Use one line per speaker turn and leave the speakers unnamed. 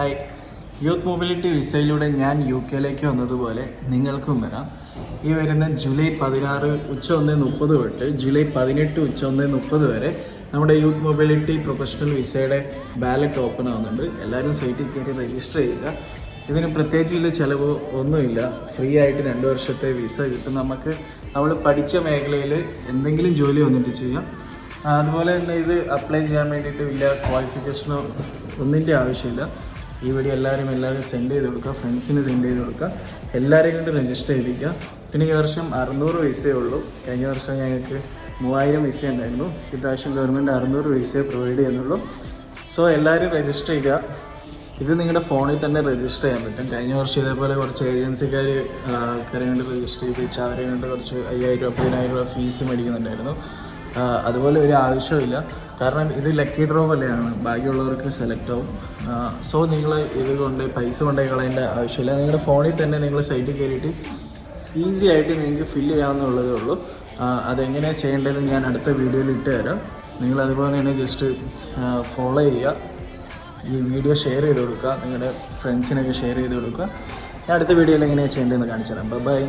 Hi, youth mobility വിസയിലൂടെ ഞാൻ UK വന്നതുപോലെ നിങ്ങൾക്കും വരാം. ഈ വരുന്ന ജൂലൈ 16 ഉച്ച 1:30 തൊട്ട് ജൂലൈ 18 ഉച്ച 1:30 വരെ നമ്മുടെ യൂത്ത് മൊബിലിറ്റി പ്രൊഫഷണൽ വിസയുടെ ബാലറ്റ് ഓപ്പൺ ആവുന്നുണ്ട്. എല്ലാവരും സൈറ്റിൽ കയറി രജിസ്റ്റർ ചെയ്യുക. ഇതിന് പ്രത്യേകിച്ച് വലിയ ചിലവ് ഒന്നുമില്ല. ഫ്രീ ആയിട്ട് 2 വർഷത്തെ വിസ കിട്ടും. നമ്മൾ പഠിച്ച മേഖലയിൽ എന്തെങ്കിലും ജോലി വന്നിട്ട് ചെയ്യാം. അതുപോലെ തന്നെ ഇത് അപ്ലൈ ചെയ്യാൻ വേണ്ടിയിട്ട് വലിയ ക്വാളിഫിക്കേഷനോ ഒന്നിൻ്റെ ആവശ്യമില്ല. ഈ വീഡിയോ എല്ലാവരും സെൻഡ് ചെയ്ത് കൊടുക്കുക, ഫ്രണ്ട്സിന് സെൻഡ് ചെയ്ത് കൊടുക്കുക, എല്ലാവരെയും കൊണ്ട് രജിസ്റ്റർ ചെയ്യിപ്പിക്കുക. പിന്നെ ഈ വർഷം 600 വിസയേ ഉള്ളൂ. കഴിഞ്ഞ വർഷം ഞങ്ങൾക്ക് 3000 വിസ ഉണ്ടായിരുന്നു. ഈ പ്രാവശ്യം ഗവൺമെൻറ് 600 വിസയെ പ്രൊവൈഡ് ചെയ്യുന്നുള്ളൂ. സോ എല്ലാവരും രജിസ്റ്റർ ചെയ്യുക. ഇത് നിങ്ങളുടെ ഫോണിൽ തന്നെ രജിസ്റ്റർ ചെയ്യാൻ പറ്റും. കഴിഞ്ഞ വർഷം ഇതേപോലെ കുറച്ച് ഏജൻസിക്കാർ ആൾക്കാരെ കൊണ്ട് രജിസ്റ്റർ ചെയ്യിപ്പിച്ച് അവരെ കൊണ്ട് കുറച്ച് 5000 രൂപ 10000 രൂപ ഫീസ് മേടിക്കുന്നുണ്ടായിരുന്നു. അതുപോലെ ഒരു ആവശ്യമില്ല. കാരണം ഇത് ലക്കി ഡ്രോ പോലെയാണ്, ബാക്കിയുള്ളവർക്ക് സെലക്ട് ആവും. സോ നിങ്ങൾ പൈസ കൊണ്ടുപോയി കളയേണ്ട ആവശ്യമില്ല. നിങ്ങളുടെ ഫോണിൽ തന്നെ നിങ്ങൾ സൈറ്റിൽ കയറിയിട്ട് ഈസി ആയിട്ട് നിങ്ങൾക്ക് ഫില്ല് ചെയ്യാവുന്നുള്ളതേ ഉള്ളൂ. അതെങ്ങനെയാണ് ചെയ്യേണ്ടതെന്ന് ഞാൻ അടുത്ത വീഡിയോയിൽ ഇട്ട് തരാം. നിങ്ങൾ അതുപോലെ തന്നെ ജസ്റ്റ് ഫോളോ ചെയ്യുക. ഈ വീഡിയോ ഷെയർ ചെയ്ത് കൊടുക്കുക, നിങ്ങളുടെ ഫ്രണ്ട്സിനൊക്കെ ഷെയർ ചെയ്ത് കൊടുക്കുക. ഞാൻ അടുത്ത വീഡിയോയിൽ എങ്ങനെയാണ് ചെയ്യേണ്ടതെന്ന് കാണിച്ചു തരാം. ബൈ.